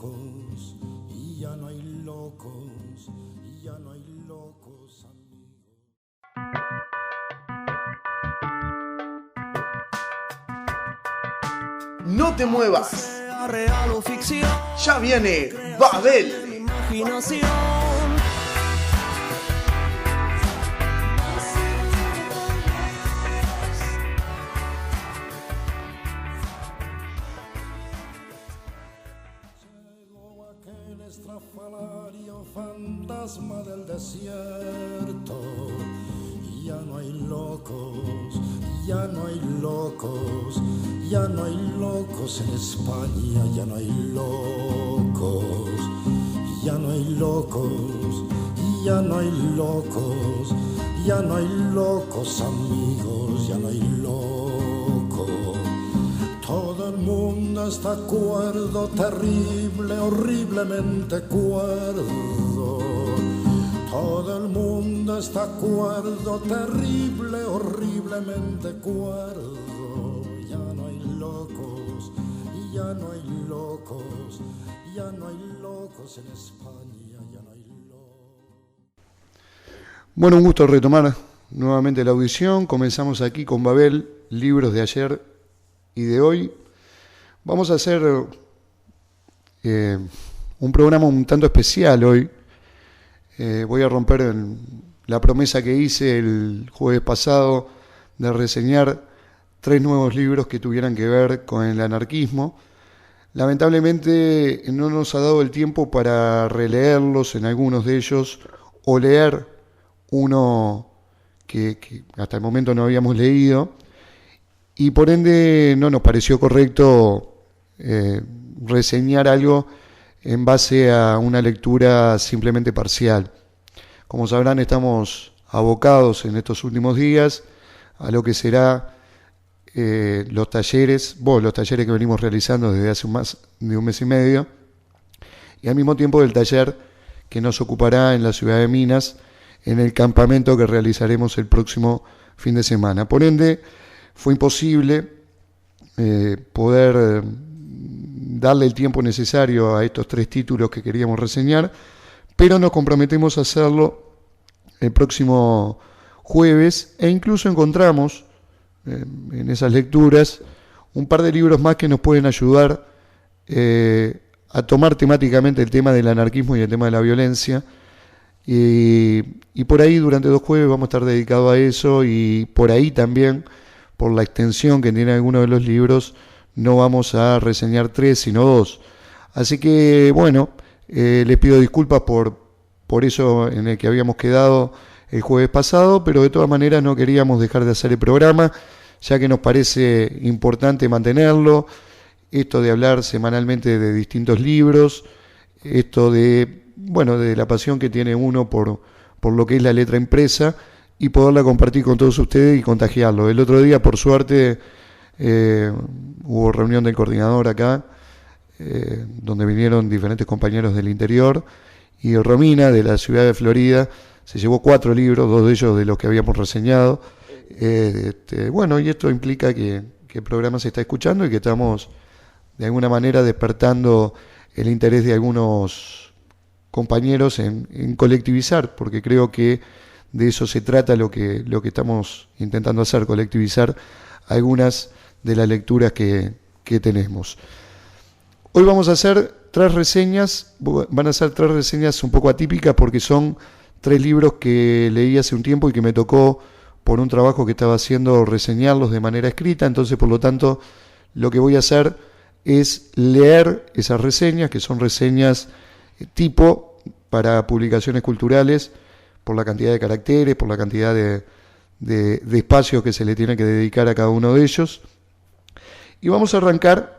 locos, y ya no hay locos, y ya no hay locos, amigos. No te muevas. Sea real o ficción, Ya viene Babel. imaginación. Llegó aquel estrafalario fantasma del desierto, y ya no hay locos, ya no hay locos, ya no hay locos en España, ya no hay locos, ya no hay locos, ya no hay locos, ya no hay locos amigos, ya no hay locos. Todo el mundo está cuerdo, terrible, horriblemente cuerdo. Todo el mundo está cuerdo, terrible, horriblemente cuerdo. Ya no hay locos, ya no hay locos, ya no hay locos en España, ya no hay locos. Bueno, un gusto retomar nuevamente la audición. Comenzamos aquí con Babel, libros de ayer y de hoy. Vamos a hacer un programa un tanto especial hoy. Voy a romper la promesa que hice el jueves pasado de reseñar 3 nuevos libros que tuvieran que ver con el anarquismo. Lamentablemente no nos ha dado el tiempo para releerlos en algunos de ellos o leer uno que hasta el momento no habíamos leído, y por ende no nos pareció correcto reseñar algo en base a una lectura simplemente parcial. Como sabrán, estamos abocados en estos últimos días a lo que será los talleres que venimos realizando desde hace más de un mes y medio, y al mismo tiempo del taller que nos ocupará en la ciudad de Minas, en el campamento que realizaremos el próximo fin de semana. Por ende, fue imposible poder darle el tiempo necesario a estos 3 títulos que queríamos reseñar, pero nos comprometemos a hacerlo el próximo jueves, e incluso encontramos en esas lecturas un par de libros más que nos pueden ayudar a tomar temáticamente el tema del anarquismo y el tema de la violencia, y por ahí durante 2 jueves vamos a estar dedicados a eso, y por ahí también, por la extensión que tiene algunos de los libros, no vamos a reseñar 3 sino 2. Así que bueno, les pido disculpas por eso en el que habíamos quedado el jueves pasado, pero de todas maneras no queríamos dejar de hacer el programa, ya que nos parece importante mantenerlo, esto de hablar semanalmente de distintos libros, esto de la pasión que tiene uno por lo que es la letra impresa, y poderla compartir con todos ustedes y contagiarlo. El otro día, por suerte, hubo reunión del coordinador acá, donde vinieron diferentes compañeros del interior, y Romina, de la ciudad de Florida, se llevó 4 libros, 2 de ellos de los que habíamos reseñado. Y esto implica que el programa se está escuchando y que estamos de alguna manera despertando el interés de algunos compañeros en colectivizar, porque creo que de eso se trata lo que estamos intentando hacer, colectivizar algunas de las lecturas que tenemos. Hoy vamos a hacer 3 reseñas, van a ser 3 reseñas un poco atípicas porque son 3 libros que leí hace un tiempo y que me tocó por un trabajo que estaba haciendo reseñarlos de manera escrita. Entonces, por lo tanto, lo que voy a hacer es leer esas reseñas, que son reseñas tipo para publicaciones culturales, por la cantidad de caracteres, por la cantidad de espacios que se le tiene que dedicar a cada uno de ellos. Y vamos a arrancar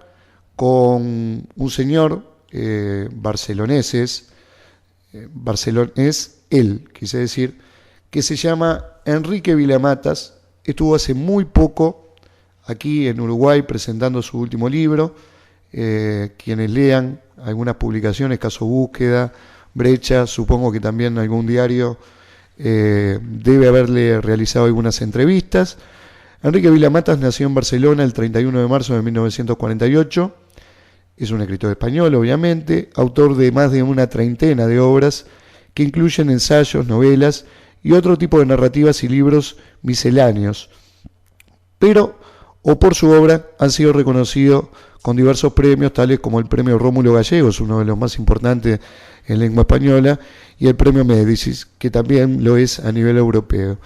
con un señor barcelonés, quise decir, que se llama Enrique Vilamatas. Estuvo hace muy poco aquí en Uruguay presentando su último libro. Quienes lean algunas publicaciones, Caso Búsqueda, Brecha, supongo que también algún diario debe haberle realizado algunas entrevistas. Enrique Vilamatas nació en Barcelona el 31 de marzo de 1948. Es un escritor español, obviamente, autor de más de una treintena de obras que incluyen ensayos, novelas y otro tipo de narrativas y libros misceláneos. Pero, o por su obra, han sido reconocidos con diversos premios, tales como el premio Rómulo Gallegos, uno de los más importantes en lengua española, y el premio Médicis, que también lo es a nivel europeo.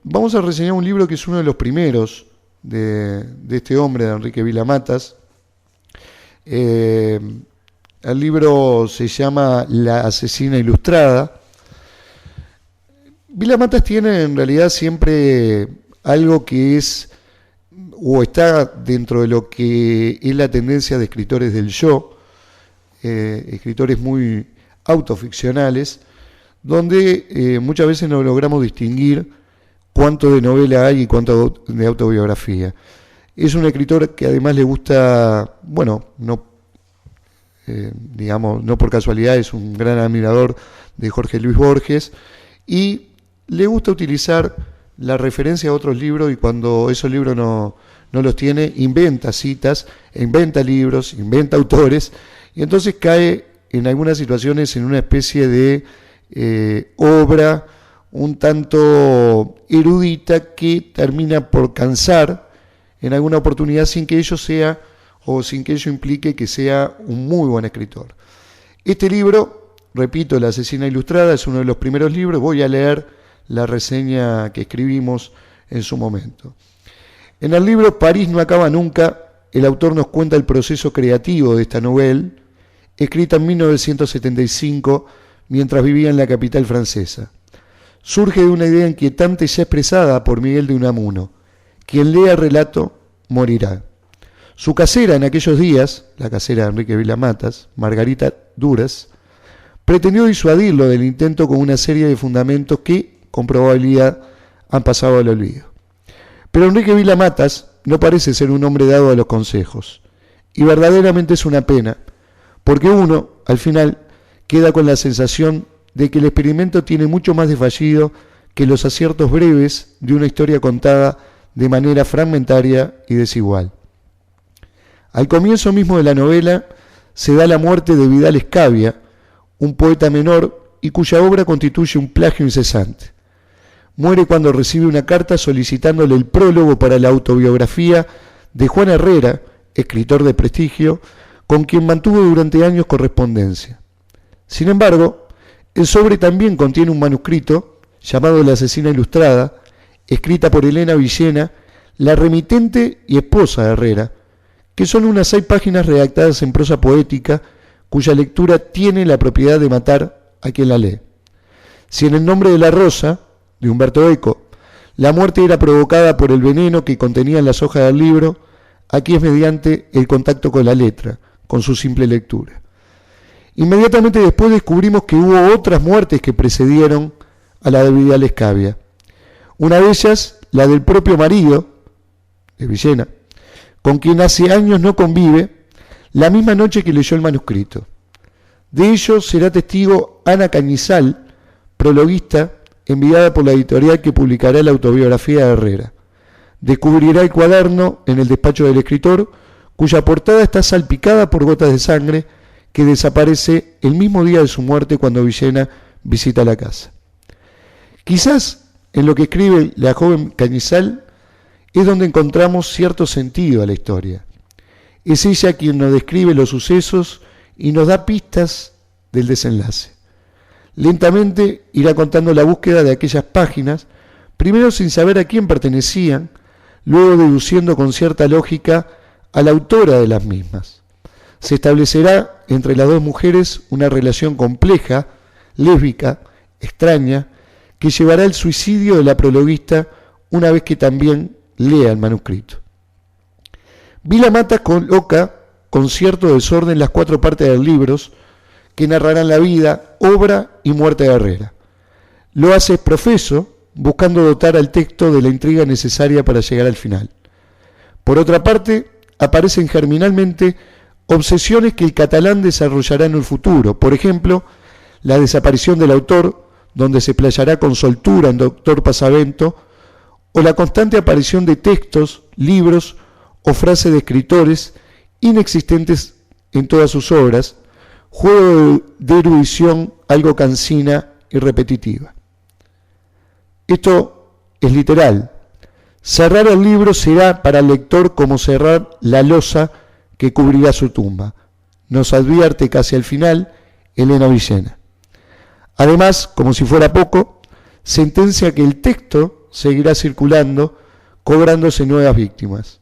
Vamos a reseñar un libro que es uno de los primeros de este hombre, de Enrique Vila Matas. El libro se llama La asesina ilustrada. Vila Matas tiene en realidad siempre algo que es o está dentro de lo que es la tendencia de escritores del yo, escritores muy autoficcionales, donde muchas veces no logramos distinguir cuánto de novela hay y cuánto de autobiografía. Es un escritor que además le gusta, bueno, no por casualidad, es un gran admirador de Jorge Luis Borges y le gusta utilizar la referencia a otros libros, y cuando esos libros no los tiene, inventa citas, inventa libros, inventa autores, y entonces cae en algunas situaciones en una especie de obra un tanto erudita que termina por cansar en alguna oportunidad sin que ello sea o sin que ello implique que sea un muy buen escritor. Este libro, repito, La asesina ilustrada, es uno de los primeros libros. Voy a leer la reseña que escribimos en su momento. En el libro París no acaba nunca, el autor nos cuenta el proceso creativo de esta novela, escrita en 1975 mientras vivía en la capital francesa. Surge de una idea inquietante ya expresada por Miguel de Unamuno: quien lea el relato morirá. Su casera en aquellos días, la casera de Enrique Vila Matas, Margarita Duras, pretendió disuadirlo del intento con una serie de fundamentos que, con probabilidad, han pasado al olvido. Pero Enrique Vila Matas no parece ser un hombre dado a los consejos, y verdaderamente es una pena, porque uno, al final, queda con la sensación de que el experimento tiene mucho más de fallido que los aciertos breves de una historia contada de manera fragmentaria y desigual. Al comienzo mismo de la novela se da la muerte de Vidal Escavia, un poeta menor y cuya obra constituye un plagio incesante. Muere cuando recibe una carta solicitándole el prólogo para la autobiografía de Juan Herrera, escritor de prestigio, con quien mantuvo durante años correspondencia. Sin embargo, el sobre también contiene un manuscrito llamado La asesina ilustrada, escrita por Elena Villena, la remitente y esposa de Herrera, que son unas 6 páginas redactadas en prosa poética, cuya lectura tiene la propiedad de matar a quien la lee. Si en El nombre de la rosa, de Humberto Eco, la muerte era provocada por el veneno que contenían las hojas del libro, aquí es mediante el contacto con la letra, con su simple lectura. Inmediatamente después descubrimos que hubo otras muertes que precedieron a la de Vidal Escavia. Una de ellas, la del propio marido, de Villena, con quien hace años no convive, la misma noche que leyó el manuscrito. De ello será testigo Ana Cañizal, prologuista, enviada por la editorial que publicará la autobiografía de Herrera. Descubrirá el cuaderno en el despacho del escritor, cuya portada está salpicada por gotas de sangre, que desaparece el mismo día de su muerte cuando Villena visita la casa. Quizás en lo que escribe la joven Cañizal es donde encontramos cierto sentido a la historia. Es ella quien nos describe los sucesos y nos da pistas del desenlace. Lentamente irá contando la búsqueda de aquellas páginas, primero sin saber a quién pertenecían, luego deduciendo con cierta lógica a la autora de las mismas. Se establecerá entre las dos mujeres una relación compleja, lésbica, extraña, que llevará al suicidio de la prologuista una vez que también lea el manuscrito. Vila Matas coloca con cierto desorden las 4 partes del libro que narrarán la vida, obra y muerte de Herrera. Lo hace profeso, buscando dotar al texto de la intriga necesaria para llegar al final. Por otra parte, aparecen germinalmente obsesiones que el catalán desarrollará en el futuro. Por ejemplo, la desaparición del autor, donde se playará con soltura en Doctor Pasavento, o la constante aparición de textos, libros o frases de escritores inexistentes en todas sus obras, juego de erudición algo cansina y repetitiva. Esto es literal. Cerrar el libro será para el lector como cerrar la losa que cubrirá su tumba, nos advierte casi al final Elena Villena. Además, como si fuera poco, sentencia que el texto seguirá circulando, cobrándose nuevas víctimas.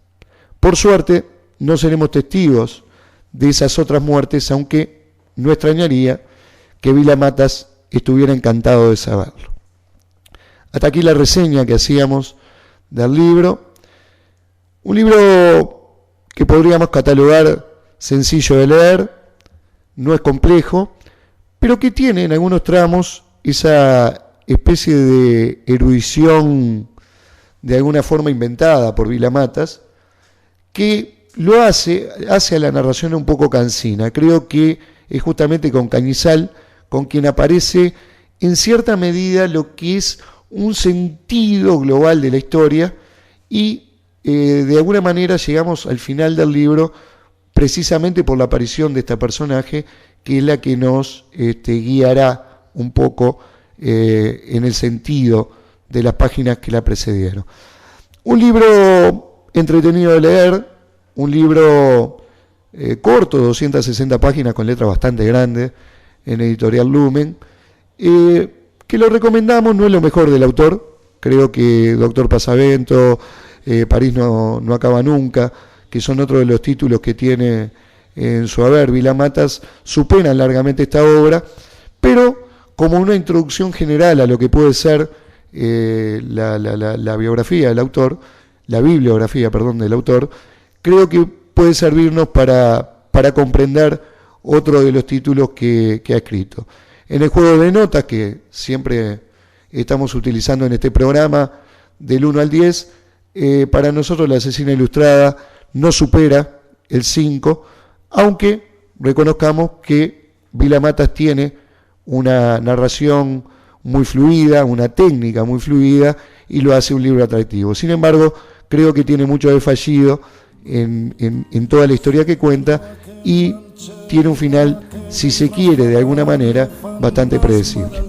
Por suerte, no seremos testigos de esas otras muertes, aunque no extrañaría que Vila Matas estuviera encantado de saberlo. Hasta aquí la reseña que hacíamos del libro. Un libro que podríamos catalogar sencillo de leer, no es complejo, pero que tiene en algunos tramos esa especie de erudición de alguna forma inventada por Vila Matas, que lo hace a la narración un poco cansina. Creo que es justamente con Cañizal con quien aparece en cierta medida lo que es un sentido global de la historia y de alguna manera llegamos al final del libro precisamente por la aparición de esta personaje que es la que nos guiará un poco en el sentido de las páginas que la precedieron. Un libro entretenido de leer, un libro corto, 260 páginas con letras bastante grandes, en Editorial Lumen, que lo recomendamos. No es lo mejor del autor, creo que Doctor Pasavento, París no acaba nunca, que son otros de los títulos que tiene en su haber. Vila Matas supera largamente esta obra, pero como una introducción general a lo que puede ser la biografía del autor, la bibliografía, del autor, creo que puede servirnos para comprender otro de los títulos que ha escrito. En el juego de notas que siempre estamos utilizando en este programa, del 1 al 10, para nosotros La asesina ilustrada no supera el 5, aunque reconozcamos que Vila Matas tiene una narración muy fluida, una técnica muy fluida, y lo hace un libro atractivo. Sin embargo, creo que tiene mucho de fallido en toda la historia que cuenta, y tiene un final, si se quiere, de alguna manera, bastante predecible.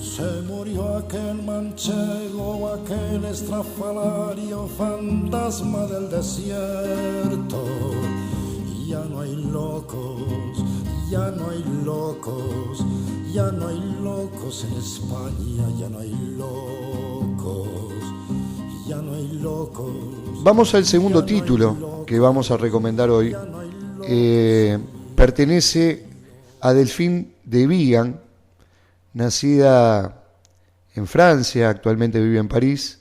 Se murió aquel manchego, aquel estrafalario, fantasma del desierto. Ya no hay locos, ya no hay locos, ya no hay locos en España, ya no hay locos, ya no hay locos. Vamos al segundo título que vamos a recomendar hoy. Pertenece a Delphine de Vigan, nacida en Francia, actualmente vive en París,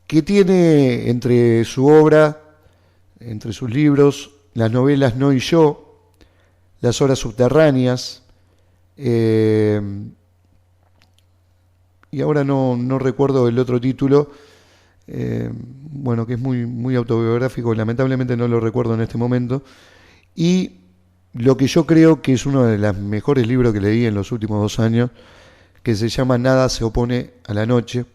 que tiene entre su obra, entre sus libros, las novelas No y yo, Las horas subterráneas, y ahora no recuerdo el otro título, que es muy autobiográfico, lamentablemente no lo recuerdo en este momento, y lo que yo creo que es uno de los mejores libros que leí en los últimos 2 años, que se llama Nada se opone a la noche,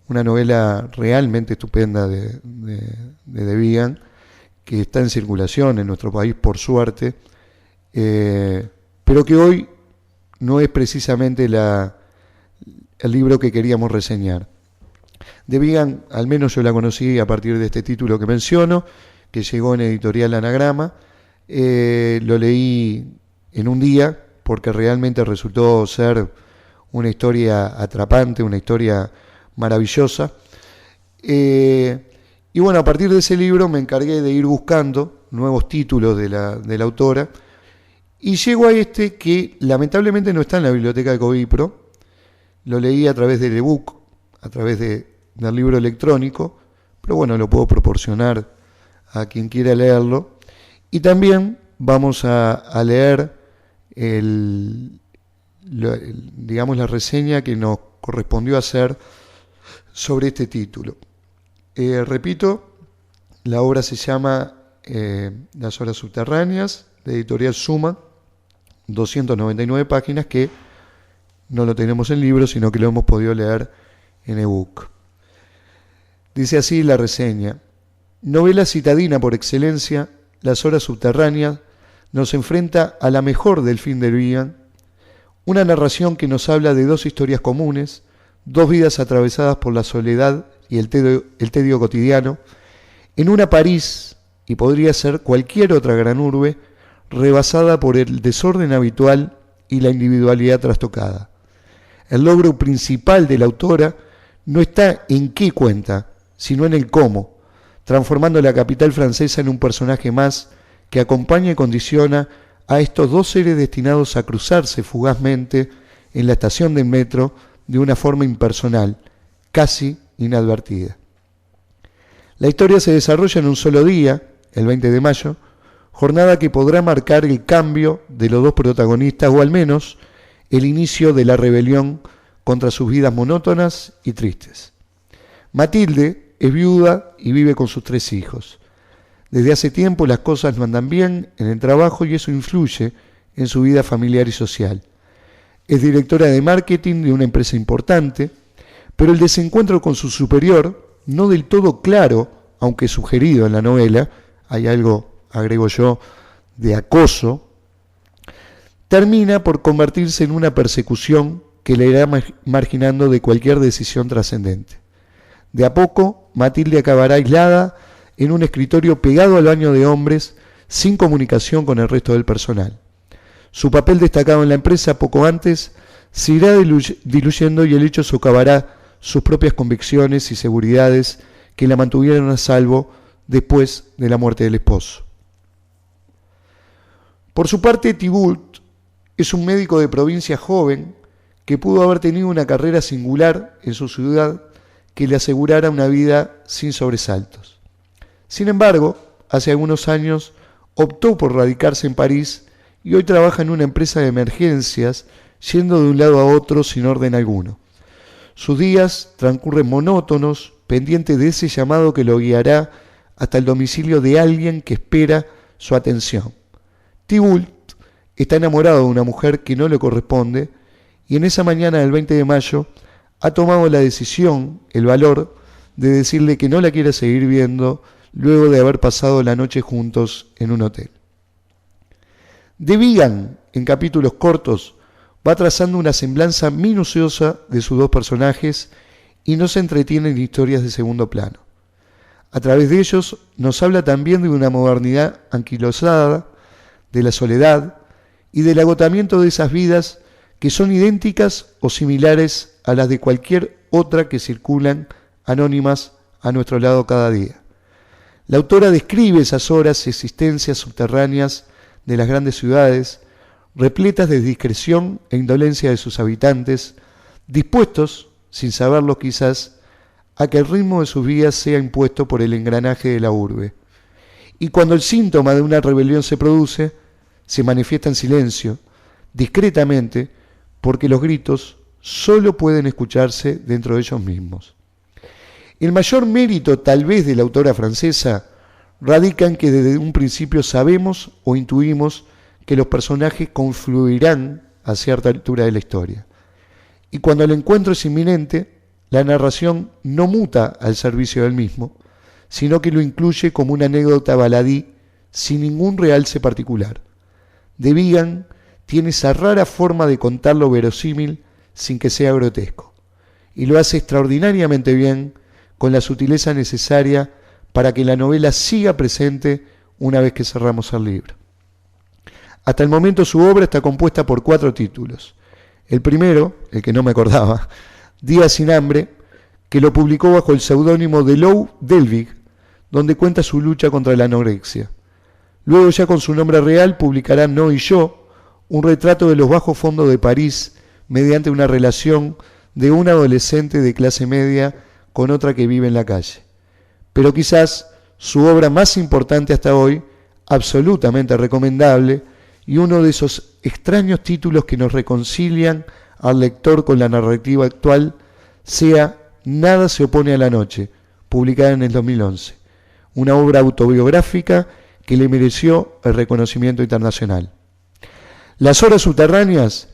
una novela realmente estupenda de Vigan, que está en circulación en nuestro país por suerte, pero que hoy no es precisamente el libro que queríamos reseñar. De Vigan, al menos yo la conocí a partir de este título que menciono, que llegó en Editorial Anagrama. Lo leí en un día porque realmente resultó ser una historia atrapante, una historia maravillosa. Y bueno, a partir de ese libro me encargué de ir buscando nuevos títulos de la autora, y llego a este que lamentablemente no está en la biblioteca de Covipro. Lo leí a través del ebook, a través del libro electrónico, pero bueno, lo puedo proporcionar a quien quiera leerlo. Y también vamos a leer la reseña que nos correspondió hacer sobre este título. Repito, la obra se llama Las horas subterráneas, de Editorial Suma, 299 páginas, que no lo tenemos en libro, sino que lo hemos podido leer en ebook. Dice así la reseña: Novela citadina por excelencia, Las horas subterráneas nos enfrenta a la mejor del fin de Vigan, una narración que nos habla de dos historias comunes, dos vidas atravesadas por la soledad y el tedio cotidiano, en una París, y podría ser cualquier otra gran urbe, rebasada por el desorden habitual y la individualidad trastocada. El logro principal de la autora no está en qué cuenta, sino en el cómo, transformando la capital francesa en un personaje más que acompaña y condiciona a estos dos seres destinados a cruzarse fugazmente en la estación del metro de una forma impersonal, casi inadvertida. La historia se desarrolla en un solo día, el 20 de mayo, jornada que podrá marcar el cambio de los dos protagonistas, o al menos el inicio de la rebelión contra sus vidas monótonas y tristes. Matilde es viuda y vive con sus 3 hijos. Desde hace tiempo las cosas no andan bien en el trabajo y eso influye en su vida familiar y social. Es directora de marketing de una empresa importante, pero el desencuentro con su superior, no del todo claro, aunque sugerido en la novela, hay algo, agrego yo, de acoso, termina por convertirse en una persecución que le irá marginando de cualquier decisión trascendente. De a poco, Matilde acabará aislada en un escritorio pegado al baño de hombres, sin comunicación con el resto del personal. Su papel destacado en la empresa poco antes se irá diluyendo y el hecho socavará sus propias convicciones y seguridades que la mantuvieron a salvo después de la muerte del esposo. Por su parte, Thibault es un médico de provincia joven que pudo haber tenido una carrera singular en su ciudad que le asegurara una vida sin sobresaltos. Sin embargo, hace algunos años optó por radicarse en París y hoy trabaja en una empresa de emergencias, yendo de un lado a otro sin orden alguno. Sus días transcurren monótonos, pendientes de ese llamado que lo guiará hasta el domicilio de alguien que espera su atención. Thibault está enamorado de una mujer que no le corresponde y en esa mañana del 20 de mayo ha tomado la decisión, el valor, de decirle que no la quiere seguir viendo luego de haber pasado la noche juntos en un hotel. De Vigan, en capítulos cortos, va trazando una semblanza minuciosa de sus dos personajes y no se entretiene en historias de segundo plano. A través de ellos nos habla también de una modernidad anquilosada, de la soledad y del agotamiento de esas vidas que son idénticas o similares a las de cualquier otra que circulan anónimas a nuestro lado cada día. La autora describe esas horas y existencias subterráneas de las grandes ciudades, repletas de discreción e indolencia de sus habitantes, dispuestos, sin saberlo quizás, a que el ritmo de sus vidas sea impuesto por el engranaje de la urbe. Y cuando el síntoma de una rebelión se produce, se manifiesta en silencio, discretamente, porque los gritos solo pueden escucharse dentro de ellos mismos. El mayor mérito, tal vez, de la autora francesa radica en que desde un principio sabemos o intuimos que los personajes confluirán a cierta altura de la historia. Y cuando el encuentro es inminente, la narración no muta al servicio del mismo, sino que lo incluye como una anécdota baladí sin ningún realce particular. De Vigan tiene esa rara forma de contar lo verosímil sin que sea grotesco, y lo hace extraordinariamente bien con la sutileza necesaria para que la novela siga presente una vez que cerramos el libro. Hasta el momento su obra está compuesta por 4 títulos. El primero, el que no me acordaba, Días sin hambre, que lo publicó bajo el seudónimo de Lou Delvig, donde cuenta su lucha contra la anorexia. Luego, ya con su nombre real, publicará No y yo, un retrato de los bajos fondos de París mediante una relación de un adolescente de clase media con otra que vive en la calle. Pero quizás su obra más importante hasta hoy, absolutamente recomendable, y uno de esos extraños títulos que nos reconcilian al lector con la narrativa actual, sea Nada se opone a la noche, publicada en el 2011, una obra autobiográfica que le mereció el reconocimiento internacional. Las horas subterráneas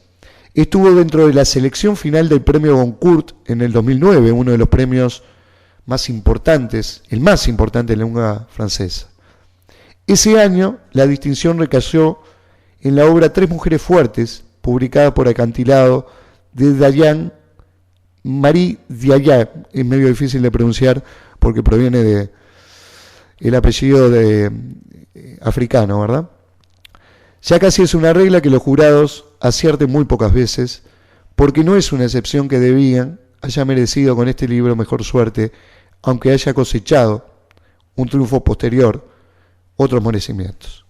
estuvo dentro de la selección final del premio Goncourt en el 2009, uno de los premios más importantes, el más importante en lengua francesa. Ese año la distinción recayó en la obra Tres mujeres fuertes, publicada por Acantilado, de Dayan Marie Diaya. Es medio difícil de pronunciar porque proviene de el apellido de africano, ¿verdad? Ya casi es una regla que los jurados acierten muy pocas veces, porque no es una excepción que Debian haya merecido con este libro mejor suerte, aunque haya cosechado un triunfo posterior otros merecimientos.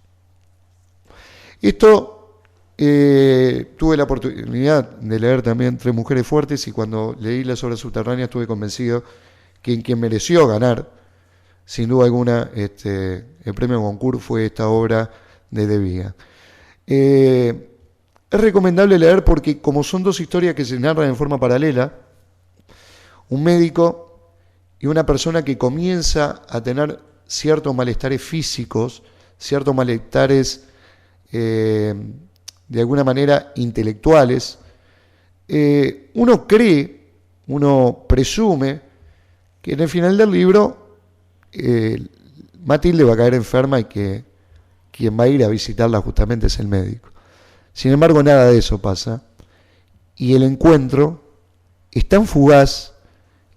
Esto tuve la oportunidad de leer también Tres mujeres fuertes, y cuando leí Las obras subterráneas estuve convencido que quien mereció ganar, sin duda alguna, el premio Goncourt fue esta obra de Debian. Es recomendable leer porque, como son dos historias que se narran en forma paralela, un médico y una persona que comienza a tener ciertos malestares físicos, ciertos malestares de alguna manera intelectuales, uno cree, uno presume que en el final del libro Matilde va a caer enferma y que quien va a ir a visitarla justamente es el médico. Sin embargo, nada de eso pasa, y el encuentro es tan fugaz,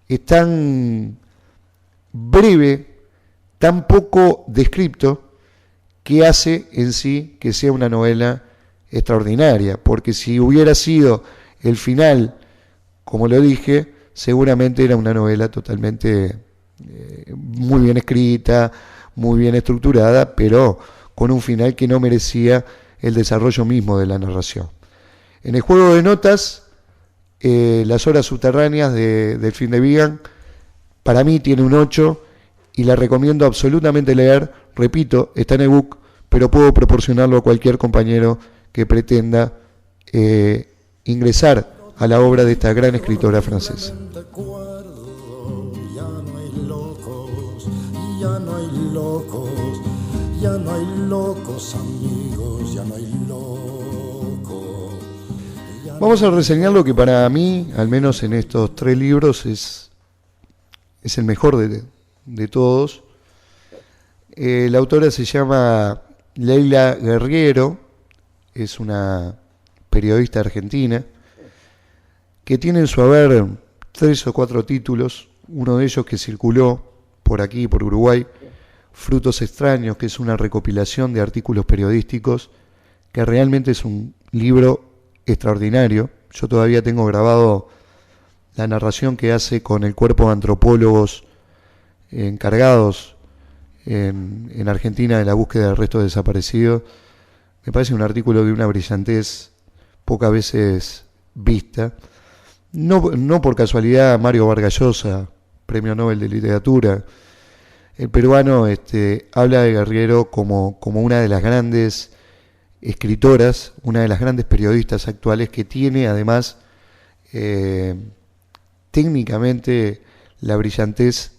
es tan breve, tan poco descripto, que hace en sí que sea una novela extraordinaria, porque si hubiera sido el final, como lo dije, seguramente era una novela totalmente muy bien escrita, muy bien estructurada, pero con un final que no merecía el desarrollo mismo de la narración. En el juego de notas, Las horas subterráneas de Delphine de Vigan, para mí tiene un 8, y la recomiendo absolutamente leer. Repito, está en ebook, pero puedo proporcionarlo a cualquier compañero que pretenda ingresar a la obra de esta gran escritora francesa. Ya no hay locos, ya no hay locos amigos, ya no hay locos. Vamos a reseñar lo que para mí, al menos en estos 3 libros, es el mejor de todos. La autora se llama Leila Guerriero, es una periodista argentina que tiene en su haber 3 o 4 títulos, uno de ellos que circuló por aquí, por Uruguay, Frutos extraños, que es una recopilación de artículos periodísticos, que realmente es un libro extraordinario. Yo todavía tengo grabado la narración que hace con el cuerpo de antropólogos encargados en Argentina de la búsqueda del resto desaparecido. Me parece un artículo de una brillantez pocas veces vista. No por casualidad Mario Vargas Llosa, Premio Nobel de Literatura, el peruano, habla de Guerriero como una de las grandes escritoras, una de las grandes periodistas actuales, que tiene además técnicamente la brillantez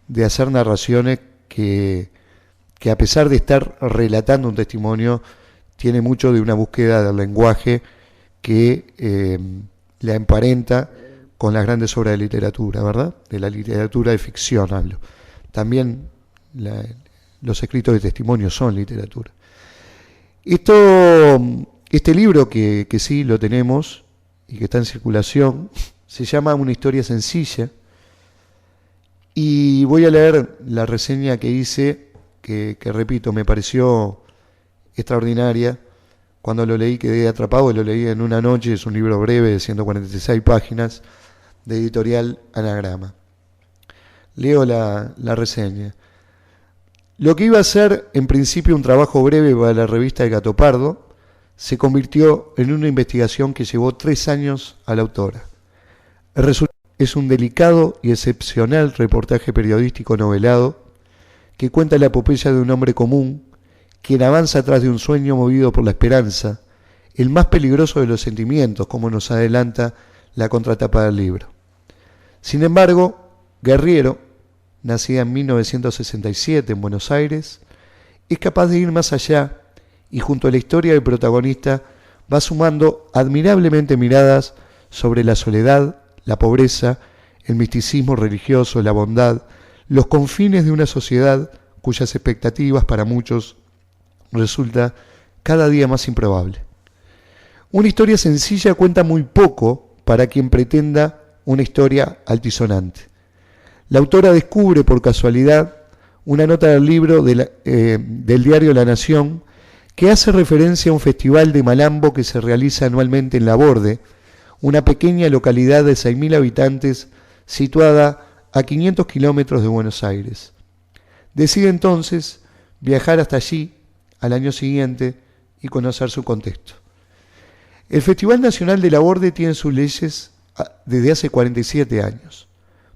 de hacer narraciones que a pesar de estar relatando un testimonio, tiene mucho de una búsqueda del lenguaje que la emparenta con las grandes obras de literatura, ¿verdad? De la literatura de ficción hablo. También los escritos de testimonio son literatura. Este libro que sí lo tenemos y que está en circulación se llama Una historia sencilla, y voy a leer la reseña que hice, que repito, me pareció extraordinaria. Cuando lo leí quedé atrapado, lo leí en una noche. Es un libro breve de 146 páginas, de editorial Anagrama. Leo la reseña. Lo que iba a ser en principio un trabajo breve para la revista El Gato Pardo se convirtió en una investigación que llevó 3 años a la autora. El resultado es un delicado y excepcional reportaje periodístico novelado que cuenta la epopeya de un hombre común quien avanza tras de un sueño movido por la esperanza, el más peligroso de los sentimientos, como nos adelanta la contratapa del libro. Sin embargo, Guerriero, nacida en 1967 en Buenos Aires, es capaz de ir más allá y junto a la historia del protagonista va sumando admirablemente miradas sobre la soledad, la pobreza, el misticismo religioso, la bondad, los confines de una sociedad cuyas expectativas para muchos resulta cada día más improbable. Una historia sencilla cuenta muy poco para quien pretenda una historia altisonante. La autora descubre por casualidad una nota del libro del diario La Nación que hace referencia a un festival de malambo que se realiza anualmente en Laborde, una pequeña localidad de 6.000 habitantes situada a 500 kilómetros de Buenos Aires. Decide entonces viajar hasta allí al año siguiente y conocer su contexto. El Festival Nacional de Laborde tiene sus leyes desde hace 47 años.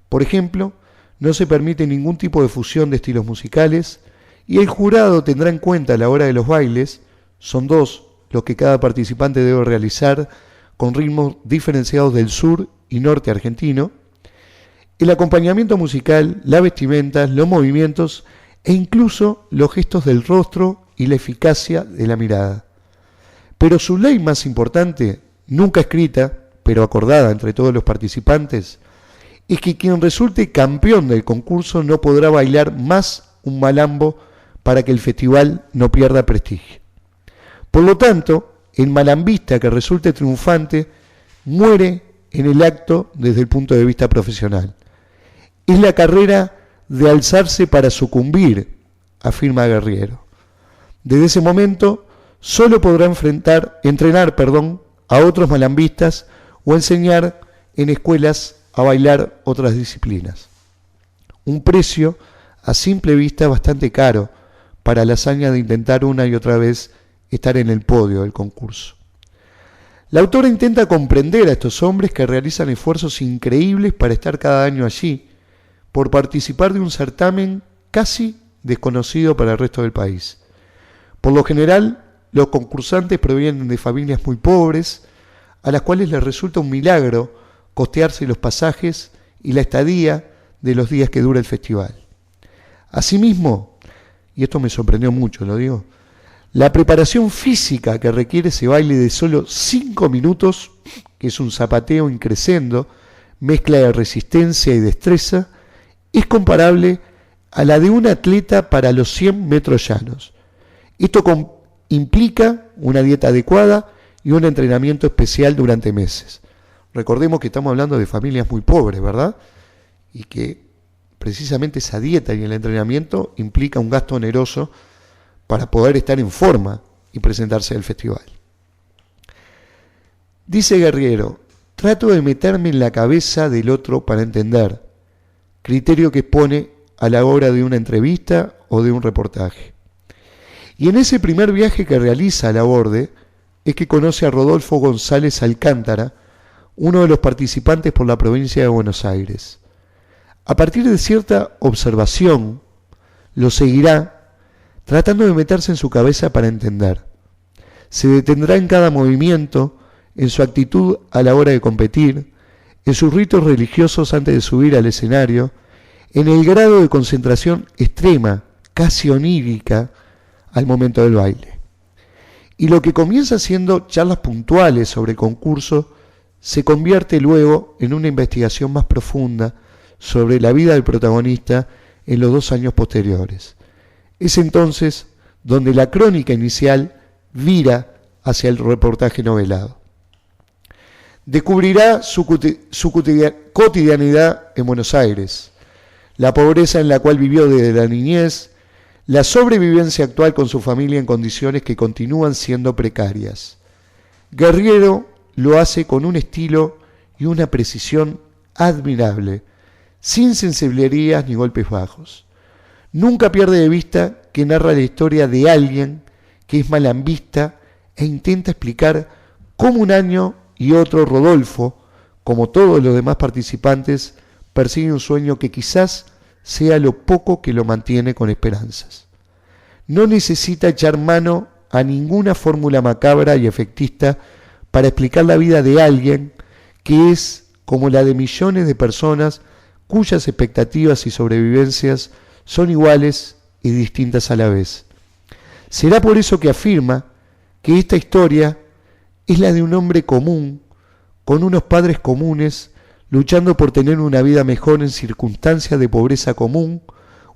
Por ejemplo, no se permite ningún tipo de fusión de estilos musicales y el jurado tendrá en cuenta a la hora de los bailes, son 2 los que cada participante debe realizar con ritmos diferenciados del sur y norte argentino, el acompañamiento musical, las vestimentas, los movimientos e incluso los gestos del rostro y la eficacia de la mirada. Pero su ley más importante, nunca escrita, pero acordada entre todos los participantes, es que quien resulte campeón del concurso no podrá bailar más un malambo para que el festival no pierda prestigio. Por lo tanto, el malambista que resulte triunfante muere en el acto desde el punto de vista profesional. Es la carrera de alzarse para sucumbir, afirma Guerriero. Desde ese momento, solo podrá entrenar a otros malambistas o enseñar en escuelas a bailar otras disciplinas. Un precio a simple vista bastante caro para la hazaña de intentar una y otra vez estar en el podio del concurso. La autora intenta comprender a estos hombres que realizan esfuerzos increíbles para estar cada año allí, por participar de un certamen casi desconocido para el resto del país. Por lo general, los concursantes provienen de familias muy pobres, a las cuales les resulta un milagro costearse los pasajes y la estadía de los días que dura el festival. Asimismo, y esto me sorprendió mucho, lo digo, la preparación física que requiere ese baile de solo 5 minutos, que es un zapateo increscendo, mezcla de resistencia y destreza, es comparable a la de un atleta para los 100 metros llanos. Esto implica una dieta adecuada y un entrenamiento especial durante meses. Recordemos que estamos hablando de familias muy pobres, ¿verdad? Y que precisamente esa dieta y el entrenamiento implica un gasto oneroso para poder estar en forma y presentarse al festival. Dice Guerriero, trato de meterme en la cabeza del otro para entender, criterio que expone a la hora de una entrevista o de un reportaje. Y en ese primer viaje que realiza a Laborde es que conoce a Rodolfo González Alcántara, uno de los participantes por la provincia de Buenos Aires. A partir de cierta observación, lo seguirá tratando de meterse en su cabeza para entender. Se detendrá en cada movimiento, en su actitud a la hora de competir, en sus ritos religiosos antes de subir al escenario, en el grado de concentración extrema, casi onírica, al momento del baile. Y lo que comienza siendo charlas puntuales sobre el concurso se convierte luego en una investigación más profunda sobre la vida del protagonista en los 2 años posteriores. Es entonces donde la crónica inicial vira hacia el reportaje novelado. Descubrirá su cotidianidad en Buenos Aires, la pobreza en la cual vivió desde la niñez, la sobrevivencia actual con su familia en condiciones que continúan siendo precarias. Guerriero lo hace con un estilo y una precisión admirable, sin sensiblerías ni golpes bajos. Nunca pierde de vista que narra la historia de alguien que es malambista e intenta explicar cómo un año y otro Rodolfo, como todos los demás participantes, persigue un sueño que quizás sea lo poco que lo mantiene con esperanzas. No necesita echar mano a ninguna fórmula macabra y efectista para explicar la vida de alguien que es como la de millones de personas cuyas expectativas y sobrevivencias son iguales y distintas a la vez. Será por eso que afirma que esta historia es la de un hombre común, con unos padres comunes, luchando por tener una vida mejor en circunstancias de pobreza común,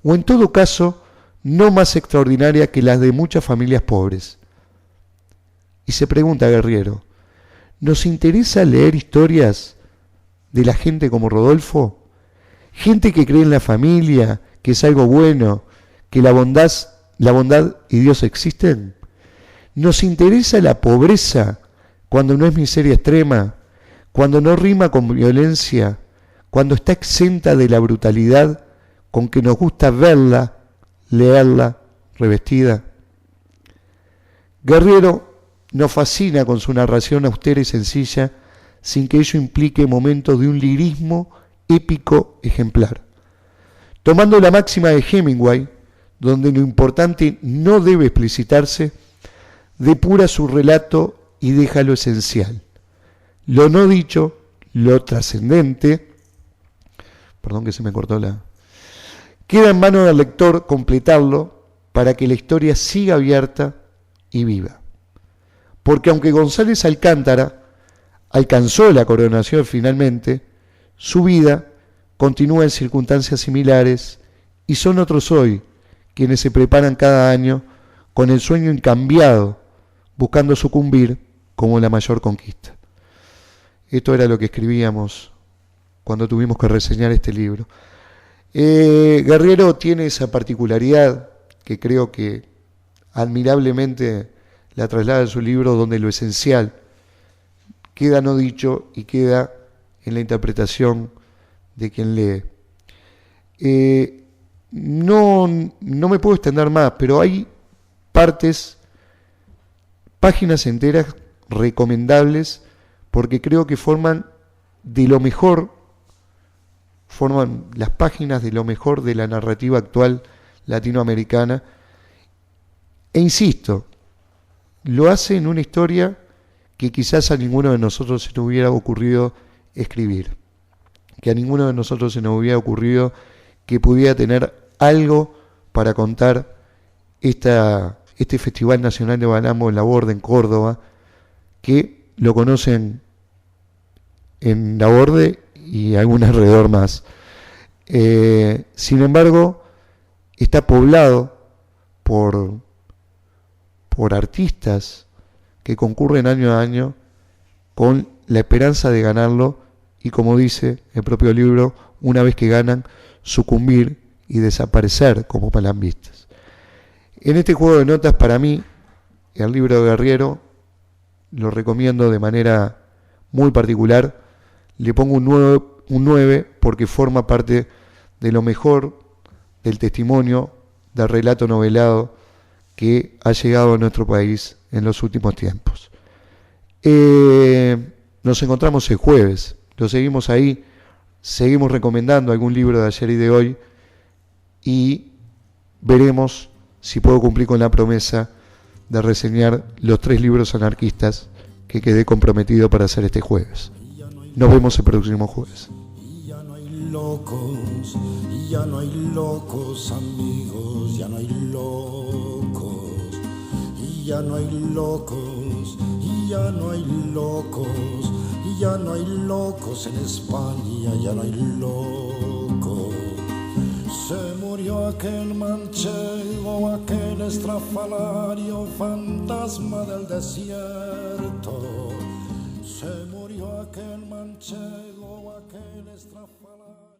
o en todo caso, no más extraordinaria que las de muchas familias pobres. Y se pregunta Guerriero, ¿nos interesa leer historias de la gente como Rodolfo? Gente que cree en la familia, que es algo bueno, que la bondad y Dios existen. ¿Nos interesa la pobreza cuando no es miseria extrema, cuando no rima con violencia, cuando está exenta de la brutalidad con que nos gusta verla, leerla, revestida? Guerriero nos fascina con su narración austera y sencilla, sin que ello implique momentos de un lirismo épico ejemplar. Tomando la máxima de Hemingway, donde lo importante no debe explicitarse, depura su relato y deja lo esencial. Lo no dicho, lo trascendente, queda en manos del lector completarlo para que la historia siga abierta y viva. Porque aunque González Alcántara alcanzó la coronación finalmente, su vida continúa en circunstancias similares y son otros hoy quienes se preparan cada año con el sueño incambiado, buscando sucumbir como la mayor conquista. Esto era lo que escribíamos cuando tuvimos que reseñar este libro. Guerriero tiene esa particularidad que creo que admirablemente la traslada en su libro, donde lo esencial queda no dicho y queda en la interpretación de quien lee. No me puedo extender más, pero hay páginas enteras recomendables, porque creo que forman las páginas de lo mejor de la narrativa actual latinoamericana. E insisto, lo hace en una historia que quizás a ninguno de nosotros se nos hubiera ocurrido escribir, que a ninguno de nosotros se nos hubiera ocurrido que pudiera tener algo para contar este Festival Nacional de Malambo en Laborde, en Córdoba, que lo conocen en Laborde y algún alrededor más. Sin embargo, está poblado por artistas que concurren año a año con la esperanza de ganarlo y, como dice el propio libro, una vez que ganan, sucumbir y desaparecer como palambistas. En este juego de notas, para mí, el libro de Guerriero lo recomiendo de manera muy particular. Le pongo un 9 porque forma parte de lo mejor del testimonio, del relato novelado que ha llegado a nuestro país en los últimos tiempos. Nos encontramos el jueves, lo seguimos ahí, seguimos recomendando algún libro de ayer y de hoy y veremos si puedo cumplir con la promesa de reseñar los 3 libros anarquistas que quedé comprometido para hacer este jueves. Nos vemos el próximo jueves. Ya no hay locos, ya no hay locos amigos, ya no hay locos, ya no hay locos, ya no hay locos, ya no hay locos en España, ya no hay locos. Se murió aquel manchego, aquel estrafalario, fantasma del desierto. Se murió aquel manchego, aquel estrafalario.